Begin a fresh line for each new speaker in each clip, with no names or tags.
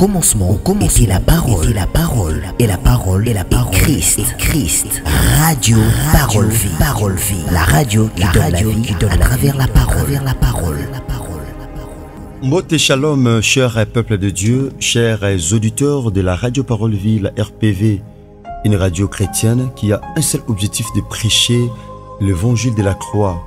commencement était la parole, et la parole, et la parole, et la parole, Christ. Radio Parole Vie, la radio qui donne la vie à travers la parole.
Mbote Shalom, chers peuple de Dieu, chers auditeurs de la Radio Parole Vie, la RPV, une radio chrétienne qui a un seul objectif de prêcher l'évangile de la croix.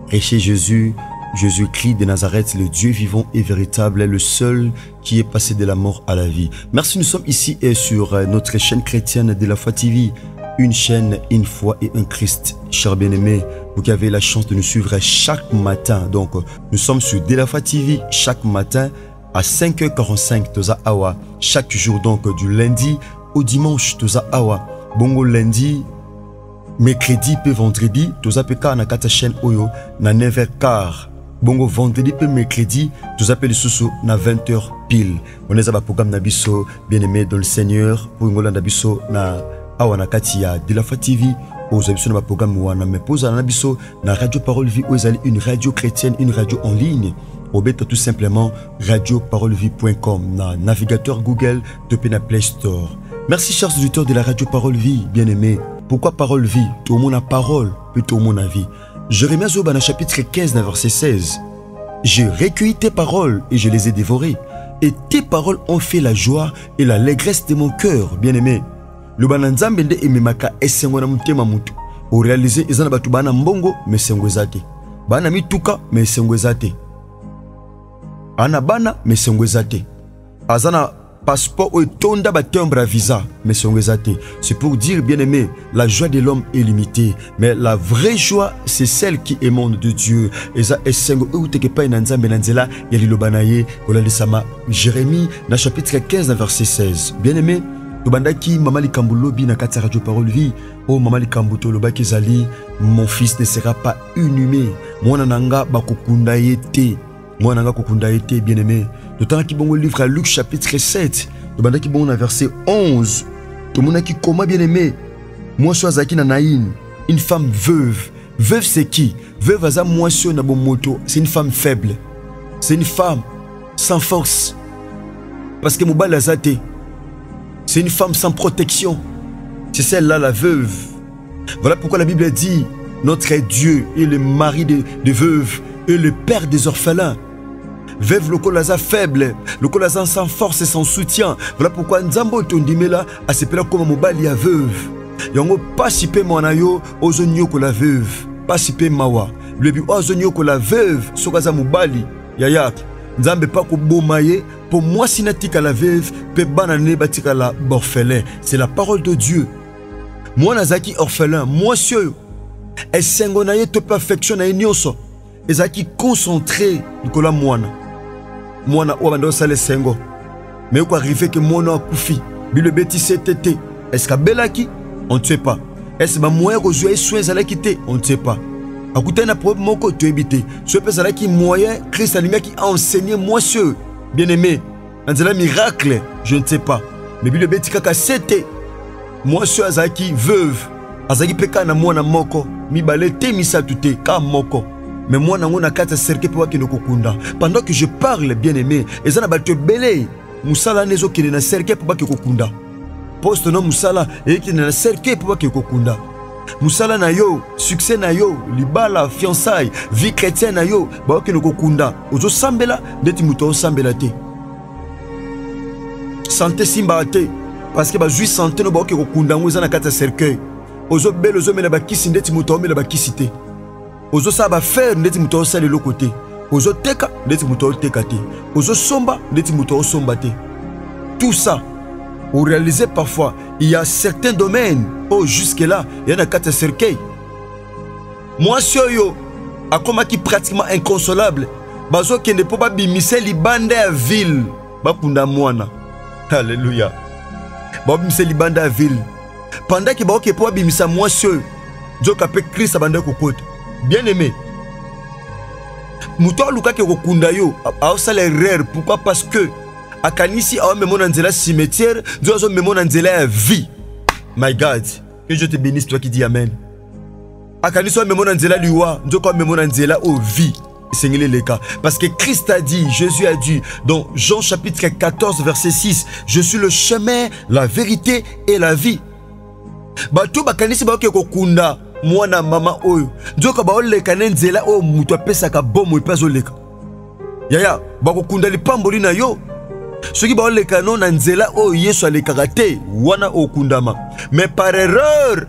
Prêcher Jésus-Christ de Nazareth, le Dieu vivant et véritable, le seul qui est passé de la mort à la vie. Merci, nous sommes ici et sur notre chaîne chrétienne de la foi TV, une chaîne, une foi et un Christ. Chers bien-aimés, vous qui avez la chance de nous suivre chaque matin, donc nous sommes sur De la foi TV chaque matin à 5h45 Toza Awa, chaque jour donc du lundi au dimanche Toza Awa. Bongo lundi, mercredi et vendredi, Toza Peka na kata chaîne Oyo na 9h15. Bongo vendredi et mercredi, Toza Peka Lisusu na 20h pile. On est à la programme Nabiso, bien-aimé dans le Seigneur, pour Ngola Nabiso na Awa kati ya De la foi TV. Aux émissions de programme wana me pose à Nabiso na Radio Parole Vie, une radio chrétienne, une radio en ligne. Au bêta tout simplement radioparolevie.com na navigateur Google depuis na Play Store. Merci chers auditeurs de la Radio Parole Vie, bien-aimés. Pourquoi Parole Vie? Tout le monde a parole, puis tout le monde a vie. Jérémie Zobana chapitre 15 verset 16. J'ai recueilli tes paroles et je les ai dévorées. Et tes paroles ont fait la joie et l'allégresse de mon cœur, bien-aimé. Le bananzambe nde ememaka esengo na mutema mutu. O réaliser ezana batu bana mbongo mais sengo ezate. Bana mituka mais sengo ezate. Ana bana mais sengo ezate. Azana passeport ou tonda ba timbre à visa mais sengo ezate. C'est pour dire, bien-aimé, la joie de l'homme est limitée, mais la vraie joie c'est celle qui émane de Dieu. Eza esengo ou teke pa nzambe nanzela yali lobanaye kolali sama Jérémie na chapitre 15 verset 16. Bien-aimé, Tobandaki Mamali Kambulobi na kati Radio Parole Vie. Oh Mamali Kambuto lobaki zali, mon fils ne sera pas inhumé. Mwana nanga bakukunda yete. Mwana nanga kukunda yete, bien-aimé. D'autant ki bongo livre à Luc chapitre 7. Tobandaki bongo na verset 11. Tomonaki koma, bien-aimé. Moi soazaki na Naïn, une femme veuve. Veuve c'est qui? Veuve aza moisio na bomoto, c'est une femme faible. C'est une femme sans force. Parce que mobile azate. C'est une femme sans protection. C'est celle-là, la veuve. Voilà pourquoi la Bible dit, notre Dieu est le mari des veuves et le père des orphelins. Veuve le colaza faible, le colaza sans force et sans soutien. Voilà pourquoi Nzambo tondimela a sepela comme mobali ya veuve. Yango pas sipe monayo ozonyo ko la veuve, pas sipe mawa. Le bi ozonyo ko la veuve sokaza mobali yayak. Nzambe pas ko bomaye pour moi sinatika la veuve pe banane batika la orphelin. C'est la parole de Dieu. Moi nazaki orphelin, moi monsieur esengo na ye to perfection na nyonso. Ezaki concentré nikola mwana. Mwana obando sale sengo. Mais ko arrivé que mwana akufi. Bile beti CTT. Est-ce kabelaki? On ne sait pas. Est-ce ba moyen ko jouer soins ala kité? On ne sait pas. Akouté na problème moko to ebité. Ce pesa la ki moyen Christ alinga qui a enseigné monsieur. Bien-aimé, dans un miracle, je ne sais pas. Mais Bible beti kaka c'était moi sur azaki veuve. Azaki peka na mwana moko. Mi balete misa tuté ka moko. Mais moi na ngona kata cercle pour ki nokokunda. Pendant que je parle, bien-aimé, ezana bato belé. Musala nezo ki na cercle pour ki kokunda. Poste no musala et ki na cercle pour ki kokunda. Musala na yo, succès na yo, libala, fiançailles, vie chrétienne na yo, ba ki nokokunda. Ozo sambela ndeti muto sambela te. Santé simba te parce que ba jui santé no ba ki kokunda ngoza na kata cercueil. Ozo belo zo mela ba kisi ndeti muto mela ba kisite. Ozo sa ba faire ndeti muto sale le côté. Ozo teka ndeti muto teka te. Ozo somba ndeti muto somba te. Tout ça ou réaliser parfois, il y a certains domaines où jusque-là, il y a un quatre cercueil. Moi, yo, à comment qui pratiquement inconsolable, bazo qui ne peut pas bimisser li bande à ville, bakunda moana. Alléluia. Ba bimisser li bande à ville. Pendant que ba qui peut pas bimisser moi sur, Dieu capé Christ à bande kokote. Bien aimé. Muto luka ke kokunda yo, a ça l'erreur. Pourquoi? Parce que akanisi awa memo na nzela cimetière, Dieu a memo na nzela vie. My God, que Dieu te bénisse, toi qui dis amen. Akanisi awa memo na nzela liwa, Dieu a memo na nzela vie. Seigneur les cas. Parce que Christ a dit, Jésus a dit, dans Jean chapitre 14, verset 6, je suis le chemin, la vérité et la vie. Bato bakanisi baoke kokunda mwana mama oyo. Nzoka baoleka nenzela o mutu apesaka bomo ipazo leka. Yaya, bakokunda lipamboli na yo. Soki baoleka no na nzela o Yesu alekaka te wana okundama. Mais par erreur,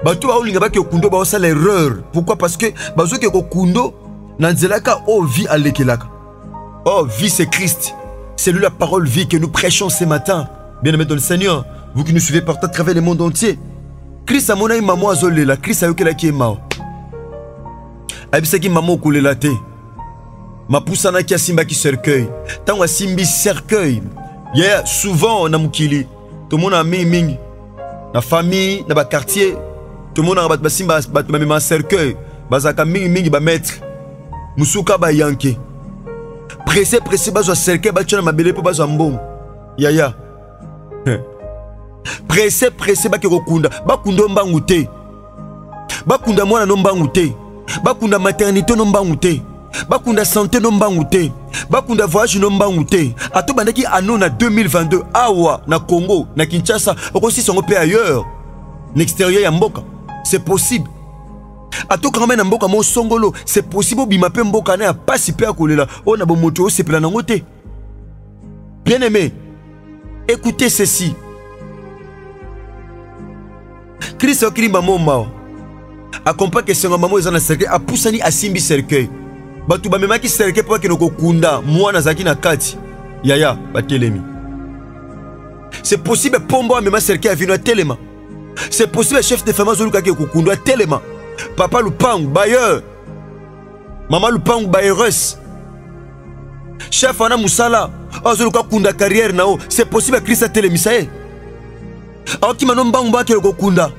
bato baolinga baki okundo baosala l'erreur. Pourquoi? Parce que bazoki okundo Nanzelaka, oh vie à l'ékelaka. Oh vie c'est Christ. C'est lui la parole vie que nous prêchons ce matin. Bien-aimés dans le Seigneur, vous qui nous suivez partout à travers le monde entier. Christ a mon aïe maman azolé la. Christ a yoke la qui est mao. Aïbisaki maman koulé la te. Ma poussana qui a simba qui cercueil. Tant a simbi cercueil. Yeah, souvent on a moukili. Tout le monde a ming. La famille, dans le quartier. Tout le monde a bat simba bat cercueil. Bazaka ming ba maître. Musuka ba yanke. Pressé bazo cercueil ba tchana mabele po bazo mbom. Yaya. Pressé ba ke kokunda. Ba kundo mbangu te. Ba kunda mwana no mbangu te. Ba kunda maternité no mbangu te. Ba kunda santé no mbangu te. Ba kunda voyage no mbangu te. Ato bandaki ano na 2022 awa na Congo, na Kinshasa, okosi songo pe ailleurs. N'extérieur ya mboka. C'est possible. Ato quand même mboka mo songolo, c'est possible bima pe mboka na pas si pe akolela. On a bon moto c'est pela nangote. Bien-aimé, écoutez ceci. Christ okiri mamo mao. Accompagne que senga mamo ezana cercueil a poussani a simbi cercueil. Batu ba memaki cercueil po ke noko kunda mwana zaki na kati. Yaya batelemi. C'est possible pombo a mema cercueil a vino telema. C'est possible chef de famille zoluka ke kokundwa telema. Papa Lupang, bailleur. Maman Lupang, bailleuresse. Chef Ana Moussala. Ozoluka kunda carrière nao. C'est possible Christ a télémisae. Alors qui m'a nommé Bangba qui est kunda.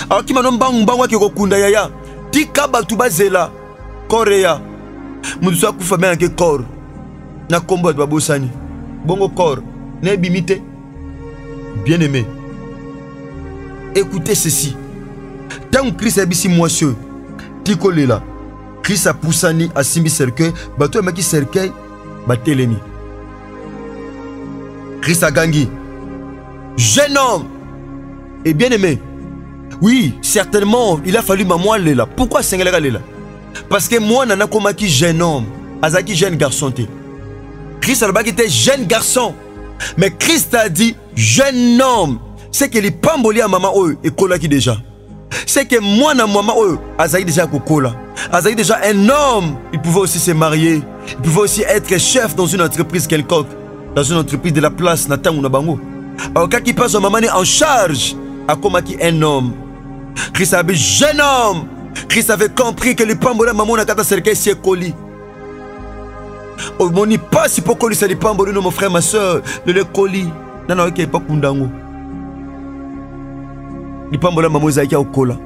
Alors qui m'a nommé Bangba qui est kunda yaya. Tika batuba zela. Korea. Moussa koufa bien que corps. Na combat babosani. Bongo corps. Ne bimite. Bien aimé. Écoutez ceci. Tant que Christ a bissi moisseux, Tikole là. Christ a poussani à simbi cercueil, bateau maki cercueil, batelemi. Christ a gangi. Jeune homme et bien aimé. Oui, certainement, il a fallu maman là. Pourquoi Seigneur là? Parce que moi nana komaki jeune homme, azaki jeune garçon te. Christ a était jeune garçon. Mais Christ a dit jeune homme. C'est que les pamboli à maman oyo et kola qui déjà. C'est que moi na maman oyo azaki déjà kokola. Azaki déjà un homme. Il pouvait aussi se marier. Il pouvait aussi être chef dans une entreprise quelconque. Dans une entreprise de la place na tango na bango. Alors quand il passe maman en charge, a komaki un homme. Christ avait jeune homme. Christ avait compris que les pamboli à maman na kata cercueil c'est koli. Oh mon ni pas si pour colis ça les pamboli non mon frère ma soeur de le colis. Non non ok pas kundango. Ni pambola maman zaïka au kola.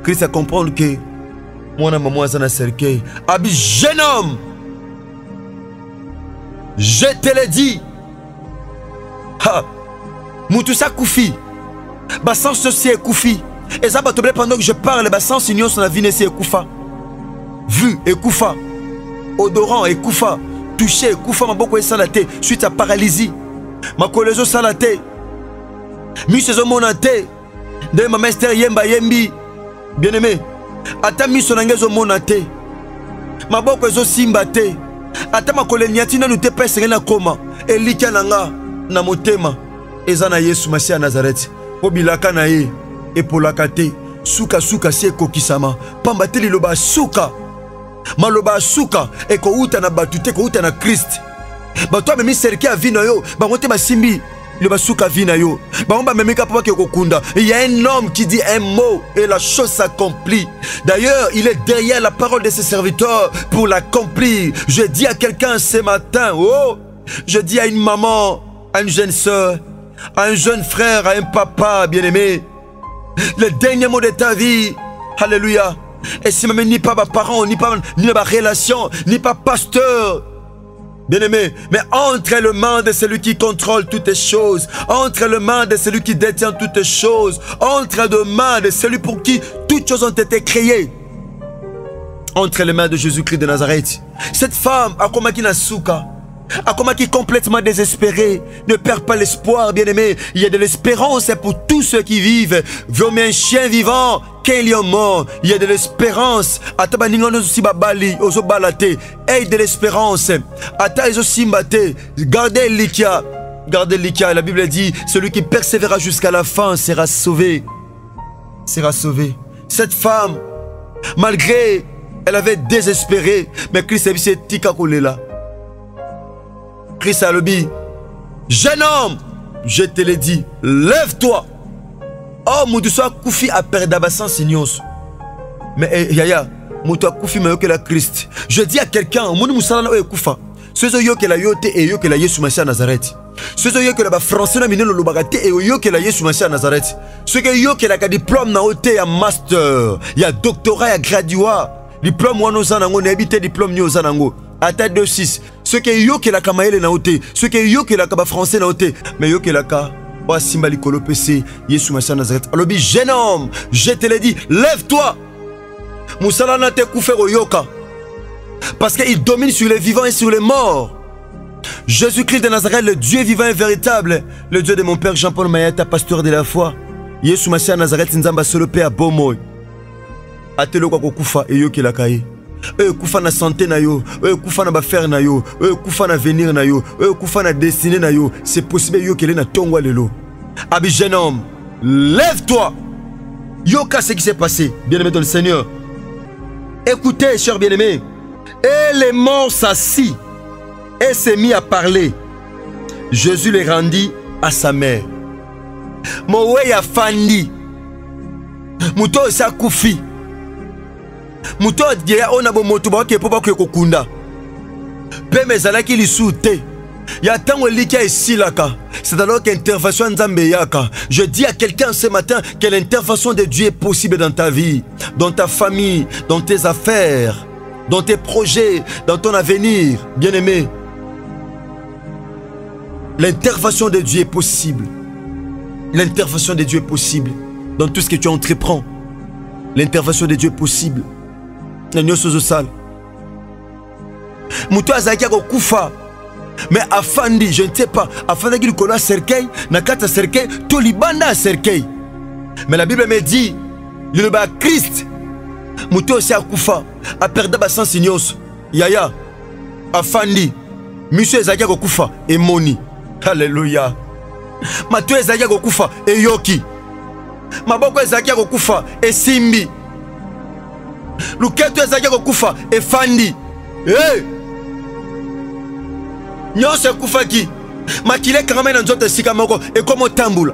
Christ a comprendre que moi na maman azana cercueil. Abi jeune homme. Je te l'ai dit. Ha. Mutusa koufi. Ba sens social koufi. Et ça va te pendant que je parle ba sens union sur la vie c'est koufa. Vu et koufa. Odorant et koufa. Touché koufa ma boko salate suite à paralysie. Ma colézo salate. Mi saison monate. De ma master yemba yembi. Bien aimé. Ata mi sonangezo monate. Ma boko ezo simba te. Ata ma koleniati na nute pese na koma. Elika nanga na motema. Ezana Yesu Masia Nazareth. Obilaka na ye. Epolaka te. Suka suka si ekokisama. Pamba te liloba suka. Maloba suka. Eko uta na batute ko uta na Christ. Bato memi cercueil a vino yo. Bangote basimbi. Le basuka vina yo. Il y a un homme qui dit un mot et la chose s'accomplit. D'ailleurs, il est derrière la parole de ses serviteurs pour l'accomplir. Je dis à quelqu'un ce matin, oh, je dis à une maman, à une jeune soeur, à un jeune frère, à un papa bien-aimé, le dernier mot de ta vie, alléluia. Et si même ni pas parent, ni pas relation, ni pas pasteur, bien-aimé, mais entre les mains de celui qui contrôle toutes les choses, entre les mains de celui qui détient toutes les choses, entre les mains de celui pour qui toutes choses ont été créées. entre les mains de Jésus-Christ de Nazareth. Cette femme a comme qui n'a souka, a comme qui complètement désespérée. Ne perds pas l'espoir, bien-aimé. Il y a de l'espérance pour tous ceux qui vivent. Vaut mieux un chien vivant qu'un lion mort. Il y a de l'espérance. Ata ningono aussi babali, ozo balate. Aide de l'espérance. Ata iso simbate. Gardez l'ikia. Gardez l'ikia. La Bible dit, celui qui persévérera jusqu'à la fin sera sauvé. Sera sauvé. Cette femme, malgré, elle avait désespéré, mais Christ a dit, c'est tika kolela. Christ a dit, jeune homme, je te l'ai dit, lève-toi. Oh, Moudoussa Koufi a perdu Abassan Signos. Mais Yaya, Moudoussa Koufi m'a que la Christ. Je dis à quelqu'un, Moudou Moussala ou Koufa, ceux qui ont la yote et yo que la Yesu Massia Nazareth. Ceux qui ont la français na minelo lobagate et yo que la Yesu Massia Nazareth. Ceux qui ont la diplôme na ote ya master, ya doctorat, ya graduat. Diplôme wano zanango n'habite diplôme ni ozanango. Ata 2-6. Ceux qui ont la kamaele na ote, ceux qui ont la kaba français na ote, mais yo que la ka wa simbali kolo PC Yesu Massia Nazareth. Alobi jeune homme, je te l'ai dit, lève-toi. Moussala na te koufer oyoka. Parce qu'il domine sur les vivants et sur les morts. Jésus-Christ de Nazareth, le Dieu vivant et véritable, le Dieu de mon père Jean-Paul Mayata, pasteur de la foi. Yesu Massia Nazareth nzamba solo pe a bomoy. Atelo kwa kufa e yo ke la kaye. Kufa na santé na yo, kufa na bafaire na yo, kufa na venir na yo, kufa na destinée na yo. C'est possible yo ke na tongwa lelo. Abi jeune homme, lève-toi. Yoka ce qui s'est passé, bien-aimé dans le Seigneur. Écoutez, chers bien-aimés. Et les morts s'assit et s'est mis à parler. Jésus les rendit à sa mère. Mowe ya fandi. Muto sa kufi. Muto dia ona bo moto ba ke poba ke kokunda. Pe mezala ki lisute. Ya tango likia esilaka. C'est alors qu'intervention nzambe yaka. Je dis à quelqu'un ce matin que l'intervention de Dieu est possible dans ta vie, dans ta famille, dans tes affaires, dans tes projets, dans ton avenir, bien-aimé. L'intervention de Dieu est possible. L'intervention de Dieu est possible dans tout ce que tu entreprends. L'intervention de Dieu est possible. Mouto azaki ko kufa. Mais afandi, je ne sais pas, afandi qu'il connaît cercueil, nakata cercueil, to libanda cercueil. Mais la Bible me dit, le ba Christ, Mouto aussi a kufa, a perdu ba sans signos. Yaya, afandi, monsieur ezaki ko kufa et moni. Alléluia. Mato ezaki ko kufa et yoki. Maboko ezaki ko kufa et simbi. Luketo ezaki ko kufa et fandi. Hey! Nyonse kufaki. Makile kangame na nzoto sika moko e komo tambula.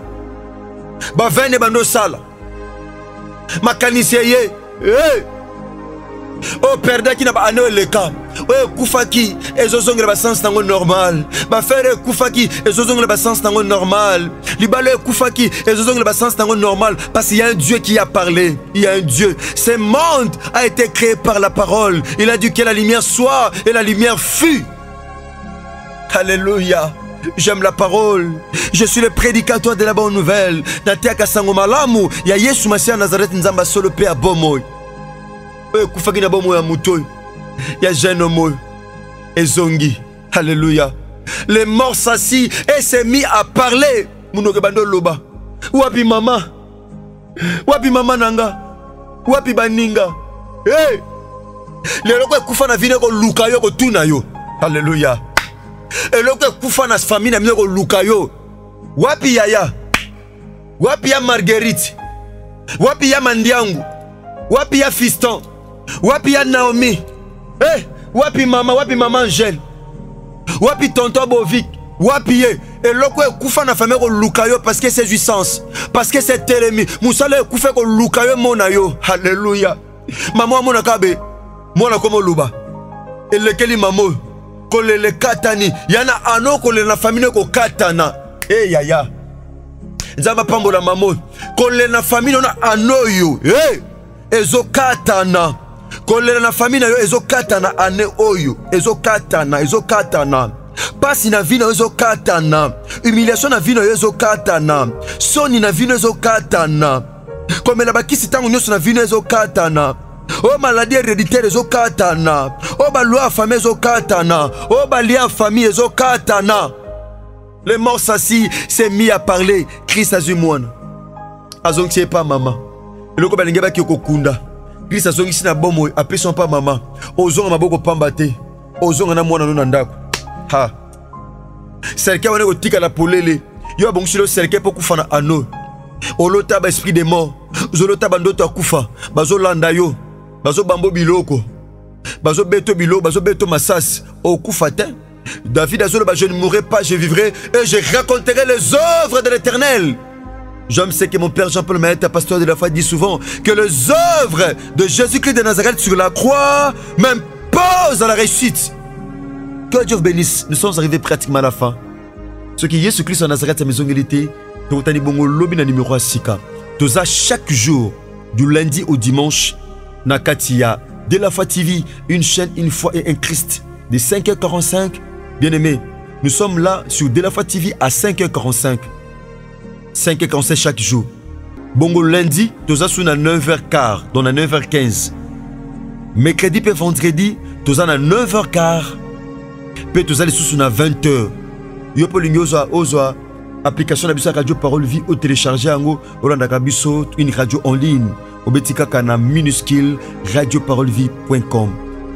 Ba vene bando sala. Makanisi ye. Hey! O perde ki na ba ano leka. O kufaki ezozongela ba sens tango normal. Ba faire kufaki ezozongela ba sens tango normal. Libale kufaki ezozongela ba sens tango normal parce qu'il y a un Dieu qui a parlé. Il y a un Dieu. Ce monde a été créé par la parole. Il a dit que la lumière soit et la lumière fut. Alléluia. J'aime la parole. Je suis le prédicateur de la bonne nouvelle. Natia sango malamu ya Yesu Massia Nazareth nzamba solo pe abomoy. Kufaki na bomoy ya mutoy. Ya jeune homme ezongi. Alléluia. Les morts s'assit et s'est mis à parler. Munoke bando loba. Wapi mama? Wapi mama nanga? Wapi baninga? Hey! Le loko kufa na vine ko luka yo ko tuna yo. Alléluia. Et l'autre koufa na famille na minoko lukayo. Wapi yaya? Wapi ya Marguerite? Wapi ya Mandiangu? Wapi ya Fiston? Wapi ya Naomi? Eh, wapi mama Angèle? Wapi tonton Bovic? Wapi ye? Et l'autre koufa na famille ko lukayo parce que c'est jouissance, parce que c'est télémi. Moussale koufa ko lukayo monayo. Alléluia. Maman mona kabe. Mona komo luba. Et lequel mamo? Kolele katani yana ano kolele na famille ko katana eh yaya nzamba pambo la mamo kolele na famille na anoyo eh ezo katana kolele na famille na yo ezo katana ane oyo ezo katana pasi na vino ezo katana humiliation na vino ezo katana soni na vino ezo katana komela bakisi tango nyoso na vino ezo katana Oh maladie héréditaire ezokatana. Oh ba loi famille ezokatana. Oh ba lien famille ezokatana. Les morts s'assis s'est mis à parler. Christ a zumouane. Azongtie pas maman. Le ko balinga ba kyoko kunda. Christ a zongi sina bomo apeson pas maman. Ozonga maboko pambate. Ozonga na mwana no ndako. Ha. Serke wane ko tika la polele. Yo abongisi lo serke po kufa na ano. Olota ba esprit des morts. Zolota bandoto akufa. Bazo landa yo. Bazo bambo biloko. Bazo beto bilo, bazo beto masas. Okufa te. David Azolo, je ne mourrai pas, je vivrai et je raconterai les œuvres de l'Éternel. J'aime ce que mon père Jean-Paul Maëta, pasteur de la foi, dit souvent, que les œuvres de Jésus-Christ de Nazareth sur la croix m'imposent à la réussite. Que Dieu vous bénisse. Nous sommes arrivés pratiquement à la fin. Ce qui est Jésus-Christ en Nazareth, sa maison milité, nous avons bongo lobby na numéro 6. Tous à chaque jour, du lundi au dimanche, Nakatia, de la foi TV, une chaîne, une foi et un Christ, de 5h45. Bien aimé, nous sommes là sur De La Foi TV à 5h45. 5h45 chaque jour. Bongo lundi, nous sommes à 9h15, donc à 9h15. Mercredi et vendredi, nous sommes à 9h15. Puis nous sommes à 20h. Yo po lingoza oza application de la radio Parole Vie au télécharger ango Olanda biso une radio en ligne. Obetika kana minuscule radioparolevie.com.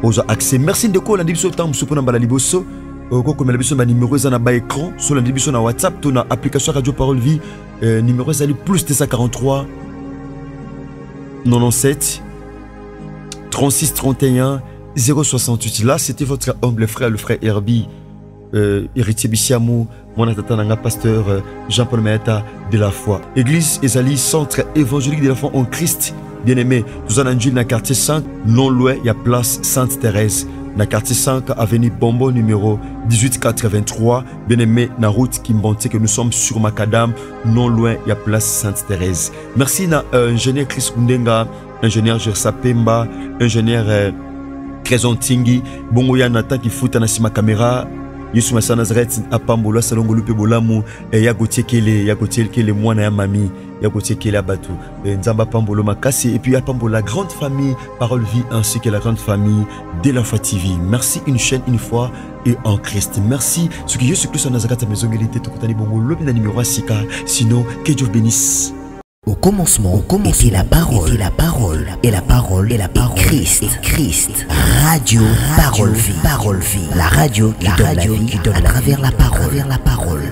Oza accès. Merci de quoi la biso temps soupo na bala liboso. Comme la biso na numéro za na ba écran sur la biso na WhatsApp to na application Radio Parole Vie numéro zali plus 243 97 36 31 068. Là c'était votre humble frère, le frère Herbie héritier Bissiamou, mon atatanga pasteur Jean-Paul Maëta de la foi. Église Ezali, centre évangélique de la foi en Christ. Bien aimé, nous en avons dans quartier 5, non loin, il y a place Sainte-Thérèse. Dans quartier 5, avenue Bombo numéro 1883. Bien aimé, na route Kimbonte, que nous sommes sur Macadam, non loin, il y a place Sainte-Thérèse. Merci à ingénieur Chris Kundenga, ingénieur Gersa Pemba, ingénieur Créson Tingi, Bongo Yanata qui fout à ma caméra. Yesu Masa Nazareth apambola salongo lupe bolamu ya gotier kele mwana ya mami ya gotier kele abatu nzamba pambolo makasi et puis apambola la grande famille Parole Vie ainsi que la grande famille de la foi TV. Merci une chaîne une fois et en Christ. Merci ce qui Jésus Christ en Nazareth à maison milité tokotani bongo lobi na numéro 6. Sinon que Dieu bénisse.
Au commencement était la parole, et la parole, et la parole, et la parole, Christ, Christ, Radio Parole Vie, la radio qui donne la vie, à travers la parole.